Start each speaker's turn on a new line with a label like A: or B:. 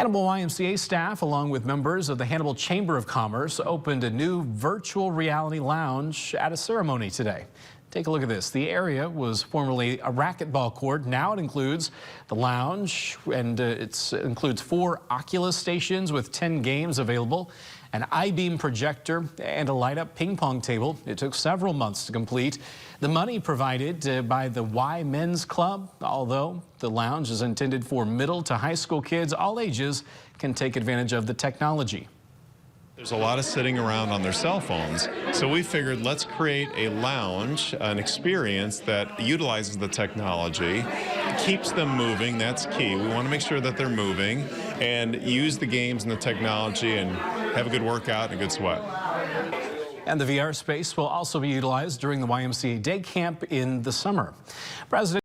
A: Hannibal YMCA staff, along with members of the Hannibal Chamber of Commerce, opened a new virtual reality lounge at a ceremony today. Take a look at this. The area was formerly a racquetball court. Now it includes the lounge, and it includes 4 Oculus stations with 10 games available, an I-beam projector, and a light-up ping pong table. It took several months to complete. The money provided by the Y Men's Club, although the lounge is intended for middle to high school kids. All ages can take advantage of the technology.
B: There's a lot of sitting around on their cell phones, so we figured let's create a lounge, an experience that utilizes the technology, keeps them moving. That's key. We want to make sure that they're moving and use the games and the technology and have a good workout and a good sweat.
A: And the VR space will also be utilized during the YMCA Day Camp in the summer. President